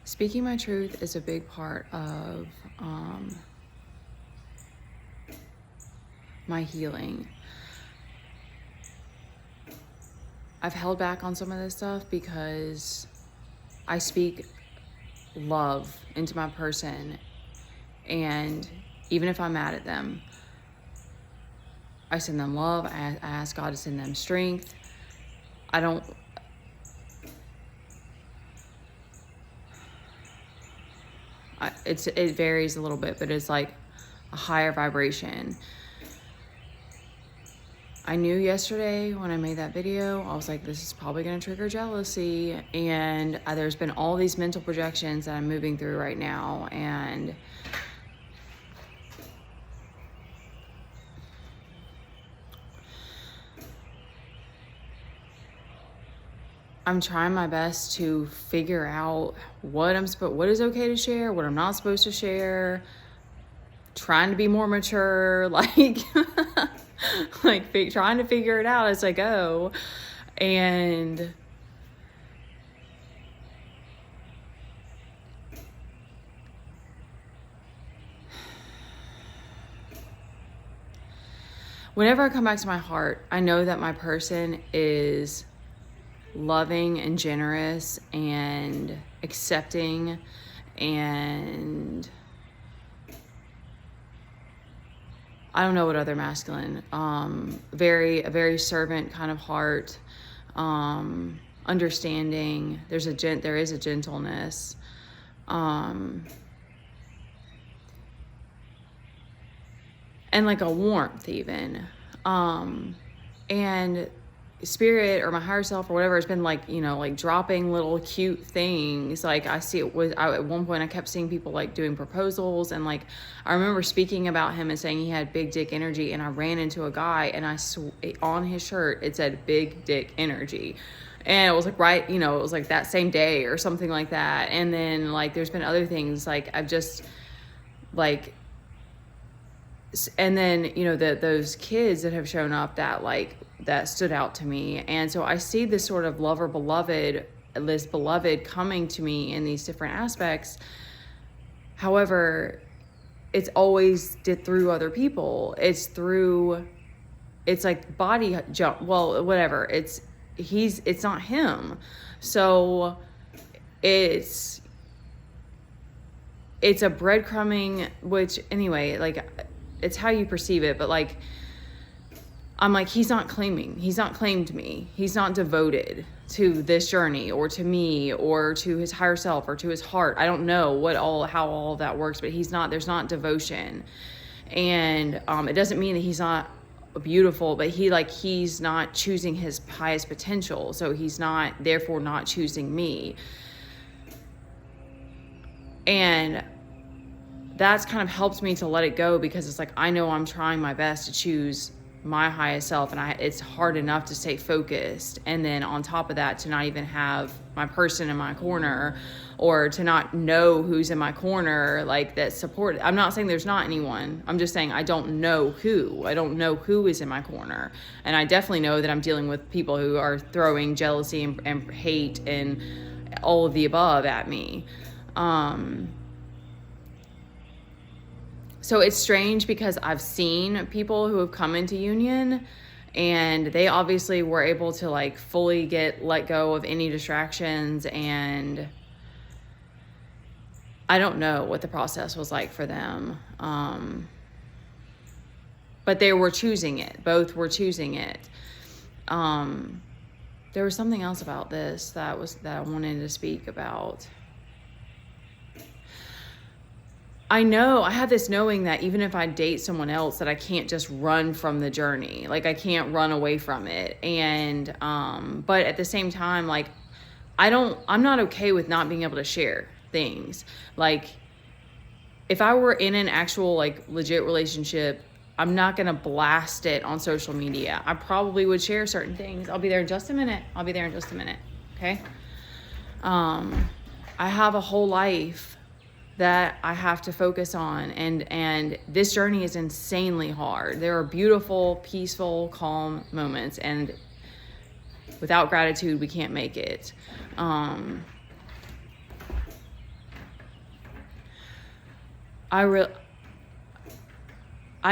Speaking my truth is a big part of my healing. I've held back on some of this stuff because I speak love into my person, and even if I'm mad at them, I send them love. I ask God to send them strength. It varies a little bit, but it's like a higher vibration. I knew yesterday when I made that video, I was like, this is probably going to trigger jealousy. And there's been all these mental projections that I'm moving through right now. And I'm trying my best to figure out what is okay to share, what I'm not supposed to share. Trying to be more mature, trying to figure it out as I go. And whenever I come back to my heart, I know that my person is loving and generous and accepting, and I don't know what other masculine, a very servant kind of heart, understanding. There is a gentleness, and like a warmth even, and spirit or my higher self or whatever has been like dropping little cute things. Like at one point I kept seeing people like doing proposals, and like I remember speaking about him and saying he had big dick energy, and I ran into a guy and on his shirt it said big dick energy, and it was like it was like that same day or something like that. And then like there's been other things like I've just like, and then those kids that have shown up that stood out to me. And so I see this sort of this beloved coming to me in these different aspects. However, it's always through other people. It's like body jump. Well, whatever. It's not him. So it's a breadcrumbing, which anyway, like it's how you perceive it. But like, I'm like, he's not claimed me. He's not devoted to this journey or to me or to his higher self or to his heart. I don't know how all of that works, but there's not devotion. And it doesn't mean that he's not beautiful, but he's not choosing his highest potential. So he's therefore not choosing me. And that's kind of helped me to let it go, because it's like, I know I'm trying my best to choose my highest self, and it's hard enough to stay focused, and then on top of that to not even have my person in my corner, or to not know who's in my corner, like that support. I'm not saying there's not anyone. I'm just saying I don't know who is in my corner. And I definitely know that I'm dealing with people who are throwing jealousy and hate and all of the above at me. So it's strange because I've seen people who have come into union, and they obviously were able to like fully let go of any distractions, and I don't know what the process was like for them. But they were choosing it. Both were choosing it. There was something else about this that I wanted to speak about. I know, I have this knowing that even if I date someone else, that I can't just run from the journey. Like I can't run away from it. And, but at the same time, like I'm not okay with not being able to share things. Like if I were in an actual like legit relationship, I'm not going to blast it on social media. I probably would share certain things. I'll be there in just a minute. Okay. I have a whole life that I have to focus on, and this journey is insanely hard. There are beautiful, peaceful, calm moments, and without gratitude we can't make it. I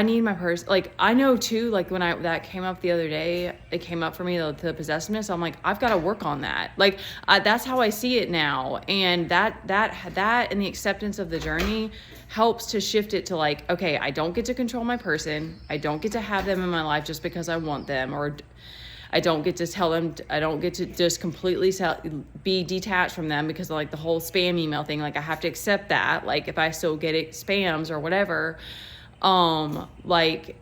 need my person. Like, I know too, like when that came up the other day, it came up for me, the possessiveness. I'm like, I've got to work on that. Like, that's how I see it now. And that and the acceptance of the journey helps to shift it to like, okay, I don't get to control my person. I don't get to have them in my life just because I want them, or I don't get to tell them, I don't get to just completely be detached from them because of like the whole spam email thing. Like, I have to accept that. Like, if I still get it spams or whatever, like,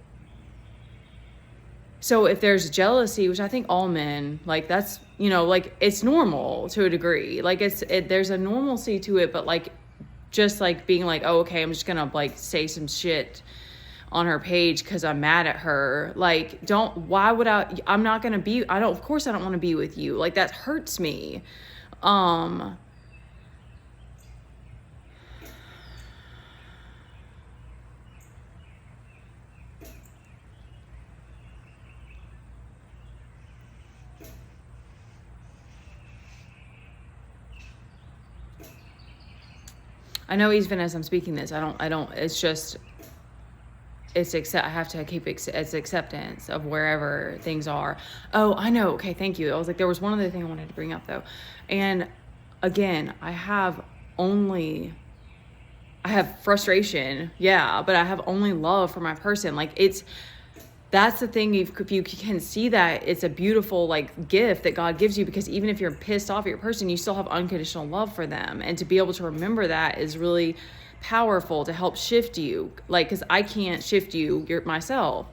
so if there's jealousy, which I think all men, like, that's, you know, like, it's normal to a degree. Like, there's a normalcy to it, but like, just like being like, oh, okay, I'm just gonna like say some shit on her page because I'm mad at her. Like, I'm not gonna be, of course I don't want to be with you. Like, that hurts me. I know even as I'm speaking this, I have to keep it's acceptance of wherever things are. Oh, I know. Okay. Thank you. I was like, there was one other thing I wanted to bring up though. And again, I have frustration. Yeah. But I have only love for my person. Like, that's the thing. If you can see that, it's a beautiful like gift that God gives you, because even if you're pissed off at your person, you still have unconditional love for them. And to be able to remember that is really powerful to help shift you. Like, cause I can't shift you myself.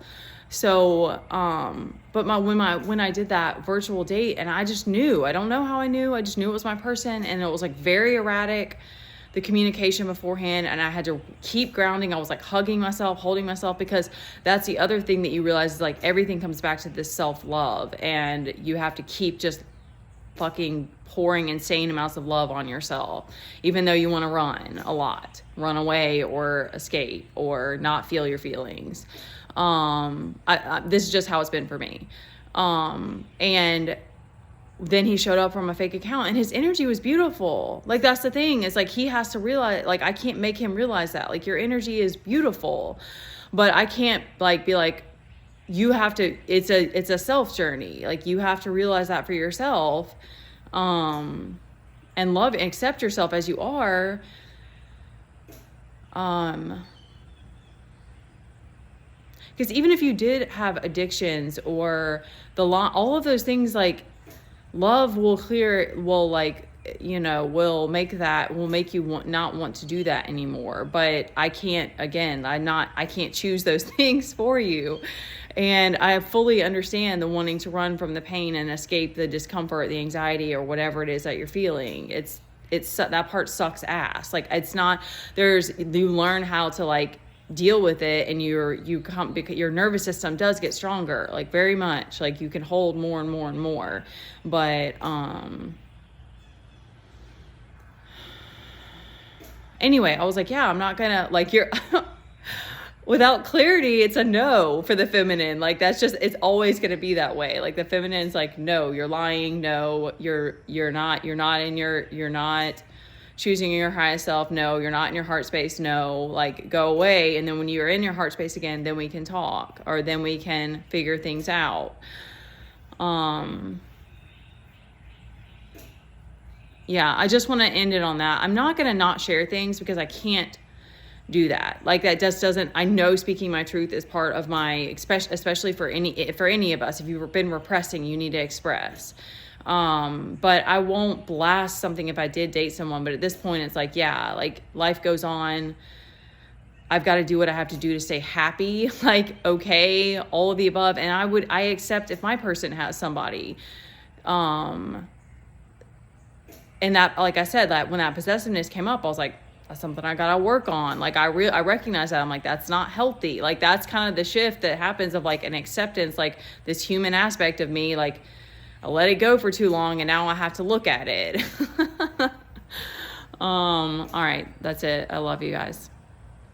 So, but when I did that virtual date, and I just knew, I don't know how I knew, I just knew it was my person, and it was like very erratic, the communication beforehand, and I had to keep grounding. I was like hugging myself, holding myself, because that's the other thing that you realize is like everything comes back to this self-love, and you have to keep just fucking pouring insane amounts of love on yourself, even though you want to run away or escape or not feel your feelings. This is just how it's been for me. And then he showed up from a fake account, and his energy was beautiful. Like, that's the thing. It's like, he has to realize, like, I can't make him realize that, like, your energy is beautiful, but I can't like be like, you have to, it's a self journey. Like, you have to realize that for yourself, and love and accept yourself as you are. Because even if you did have addictions or all of those things, like, love will make you not want to do that anymore. But I can't choose those things for you. And I fully understand the wanting to run from the pain and escape the discomfort, the anxiety, or whatever it is that you're feeling. It's that part sucks ass. Like, you learn how to like deal with it, and because your nervous system does get stronger, like, very much, like, you can hold more and more and more. But anyway, I was like, yeah, I'm not gonna, like, you're without clarity, it's a no for the feminine. Like, that's just, it's always going to be that way. Like, the feminine's like, no, you're lying. No, you're not choosing your highest self. No, you're not in your heart space. No, like, go away. And then when you're in your heart space again, then we can talk, or then we can figure things out. Yeah, I just want to end it on that. I'm not going to not share things because I can't do that. Like, that just doesn't, I know speaking my truth is part of my, especially for any of us. If you've been repressing, you need to express. But I won't blast something if I did date someone. But at this point, it's like, yeah, like, life goes on. I've got to do what I have to do to stay happy. Like, okay, all of the above. And I accept if my person has somebody, and that, like I said, that when that possessiveness came up, I was like, that's something I gotta work on. Like, I recognize that. I'm like, that's not healthy. Like, that's kind of the shift that happens of like an acceptance, like this human aspect of me. Like, I let it go for too long, and now I have to look at it. All right, that's it. I love you guys.